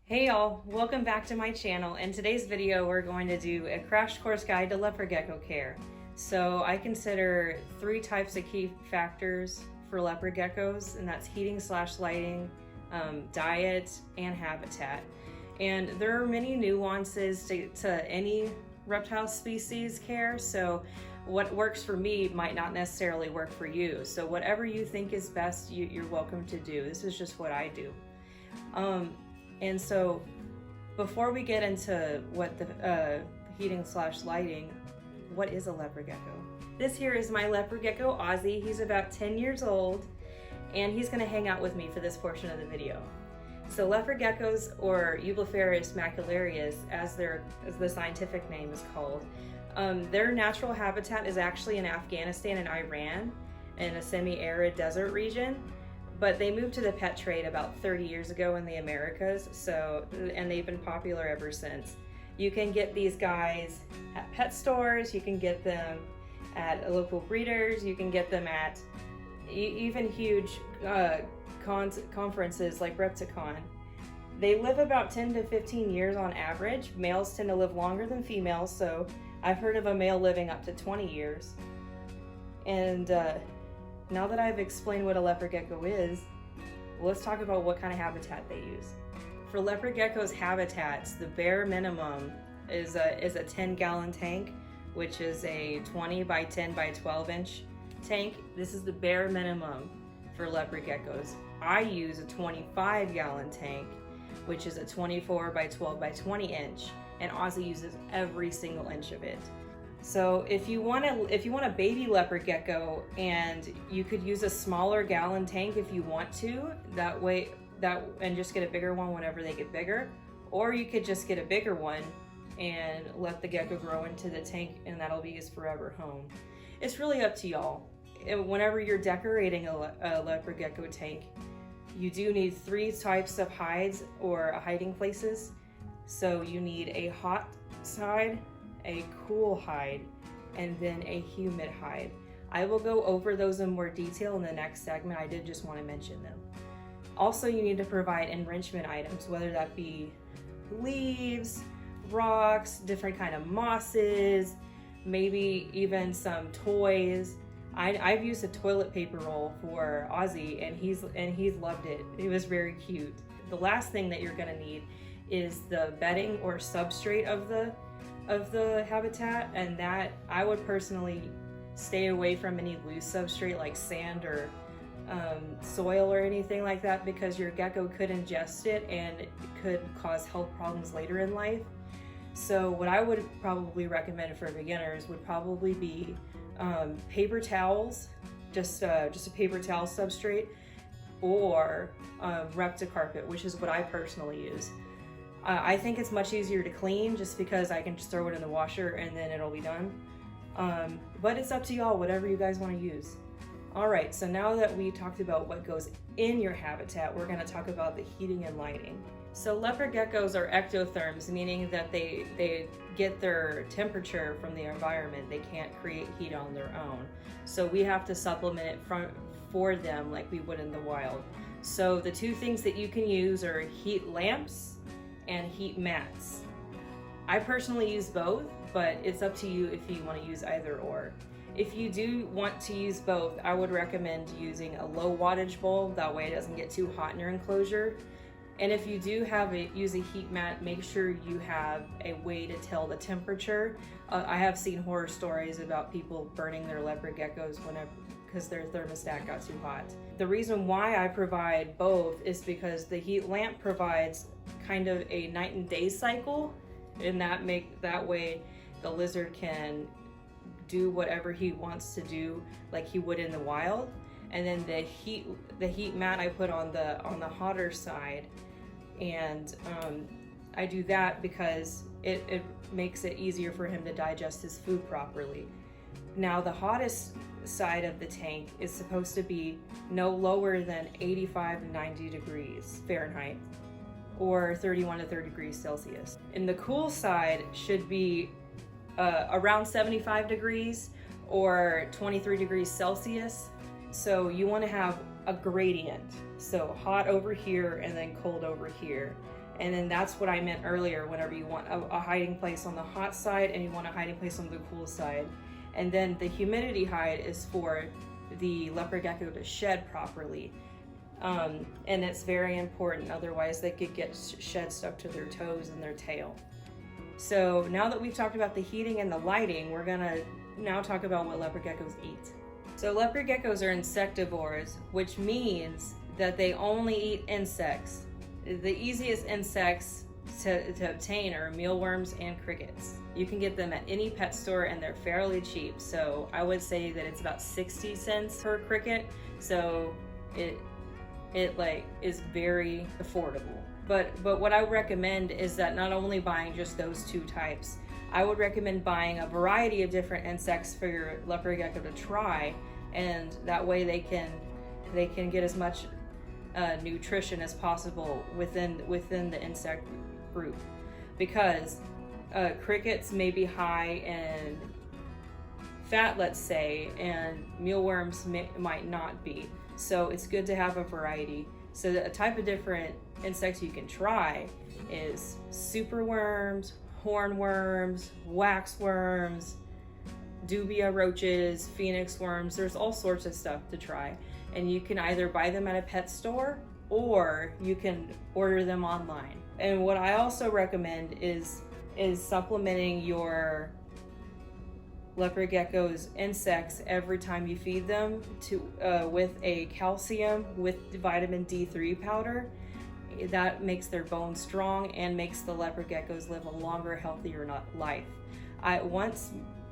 Hey y'all, welcome back to my channel. In today's video, we're going to do a crash course guide to leopard gecko care. So I consider 3 types of key factors for leopard geckos, and that's heating/lighting, diet, and habitat. And there are many nuances to any reptile species care, so what works for me might not necessarily work for you. So whatever you think is best, you're welcome to do. This is just what I do. And so before we get into what the heating/lighting, what is a leopard gecko? This here is my leopard gecko, Ozzy. He's about 10 years old, and he's gonna hang out with me for this portion of the video. So leopard geckos, or Eublepharis macularius, as the scientific name is called, their natural habitat is actually in Afghanistan and Iran, in a semi-arid desert region. But they moved to the pet trade about 30 years ago in the Americas, and they've been popular ever since. You can get these guys at pet stores, you can get them at local breeders, you can get them at even huge conferences like Repticon. They live about 10 to 15 years on average. Males tend to live longer than females, so I've heard of a male living up to 20 years. And now that I've explained what a leopard gecko is, let's talk about what kind of habitat they use. For leopard geckos' habitats, the bare minimum is a 10-gallon tank, which is a 20 by 10 by 12 inch tank. This is the bare minimum for leopard geckos. I use a 25-gallon tank, which is a 24 by 12 by 20 inch, and Ozzy uses every single inch of it. So if you want a baby leopard gecko, and you could use a smaller gallon tank if you want to, and just get a bigger one whenever they get bigger, or you could just get a bigger one and let the gecko grow into the tank, and that'll be his forever home. It's really up to y'all. Whenever you're decorating a leopard gecko tank, you do need 3 types of hides or hiding places. So you need a hot side, a cool hide, and then a humid hide. I will go over those in more detail in the next segment. I did just want to mention them. Also, you need to provide enrichment items, whether that be leaves, rocks, different kind of mosses, maybe even some toys. I've used a toilet paper roll for Ozzy, and he's loved it. It was very cute. The last thing that you're gonna need is the bedding or substrate of the habitat, and that I would personally stay away from any loose substrate like sand or soil or anything like that, because your gecko could ingest it and it could cause health problems later in life. So what I would probably recommend for beginners would probably be paper towels, just a paper towel substrate, or Repticarpet, which is what I personally use. I think it's much easier to clean just because I can just throw it in the washer and then it'll be done. But it's up to y'all, whatever you guys want to use. All right, so now that we talked about what goes in your habitat, we're going to talk about the heating and lighting. So leopard geckos are ectotherms, meaning that they get their temperature from the environment. They can't create heat on their own. So we have to supplement it for them like we would in the wild. So the 2 things that you can use are heat lamps and heat mats. I personally use both, but it's up to you if you want to use either or. If you do want to use both, I would recommend using a low wattage bulb. That way it doesn't get too hot in your enclosure. And if you do use a heat mat, make sure you have a way to tell the temperature. I have seen horror stories about people burning their leopard geckos because their thermostat got too hot. The reason why I provide both is because the heat lamp provides kind of a night and day cycle, and that way the lizard can do whatever he wants to do like he would in the wild. And then the heat mat I put on the hotter side, and I do that because it makes it easier for him to digest his food properly. Now the hottest side of the tank is supposed to be no lower than 85 to 90 degrees Fahrenheit, or 31 to 30 degrees Celsius. And the cool side should be around 75 degrees or 23 degrees Celsius. So you want to have a gradient. So hot over here and then cold over here. And then that's what I meant earlier, whenever you want a hiding place on the hot side and you want a hiding place on the cool side. And then the humidity hide is for the leopard gecko to shed properly. And it's very important, otherwise they could get shed stuck to their toes and their tail. So now that we've talked about the heating and the lighting, we're gonna now talk about what leopard geckos eat. So leopard geckos are insectivores, which means that they only eat insects. The easiest insects to obtain are mealworms and crickets. You can get them at any pet store and they're fairly cheap. So I would say that it's about 60 cents per cricket. So it like is very affordable. But what I would recommend is that not only buying just those two types, I would recommend buying a variety of different insects for your leopard gecko to try, and that way they can get as much nutrition as possible within the insect group, because crickets may be high in fat, let's say, and mealworms might not be. So it's good to have a variety. So a type of different insects you can try is superworms, hornworms, waxworms, dubia roaches, phoenix worms. There's all sorts of stuff to try. And you can either buy them at a pet store or you can order them online. And what I also recommend is supplementing your leopard gecko's insects every time you feed them with a calcium with vitamin D3 powder. That makes their bones strong and makes the leopard geckos live a longer, healthier life.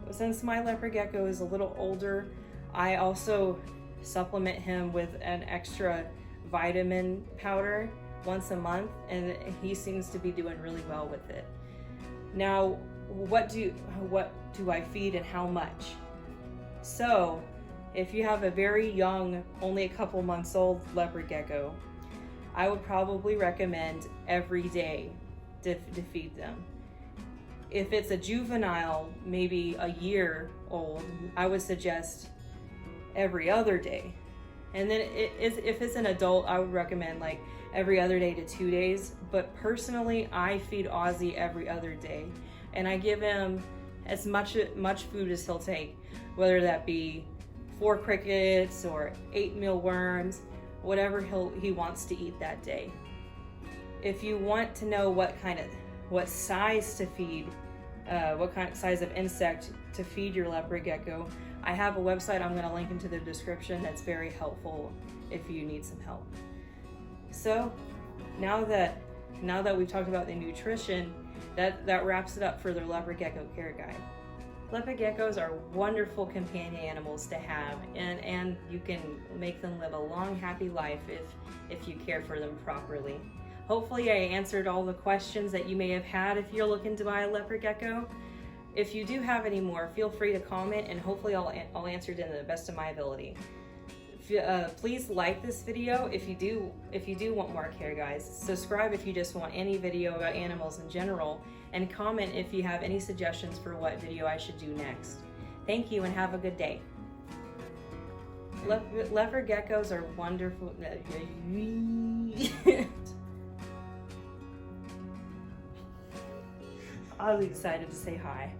Since my leopard gecko is a little older, I also supplement him with an extra vitamin powder once a month, and he seems to be doing really well with it. Now, what do I feed and how much? So, if you have a very young, only a couple months old leopard gecko, I would probably recommend every day to feed them. If it's a juvenile, maybe a year old, I would suggest every other day. And then if it's an adult, I would recommend like every other day to 2 days. But personally, I feed Ozzy every other day, and I give him as much food as he'll take, whether that be 4 crickets or 8 mealworms, whatever he wants to eat that day. If you want to know what size to feed, what kind of size of insect to feed your leopard gecko, I have a website I'm going to link into the description that's very helpful if you need some help. So now that we've talked about the nutrition, that wraps it up for the leopard gecko care guide. Leopard geckos are wonderful companion animals to have, and you can make them live a long, happy life if you care for them properly. Hopefully I answered all the questions that you may have had if you're looking to buy a leopard gecko. If you do have any more, feel free to comment, and hopefully I'll answer it to the best of my ability. Please like this video if you do want more care guides. Subscribe if you just want any video about animals in general, and comment if you have any suggestions for what video I should do next. Thank you and have a good day. Leopard geckos are wonderful. I was excited to say hi.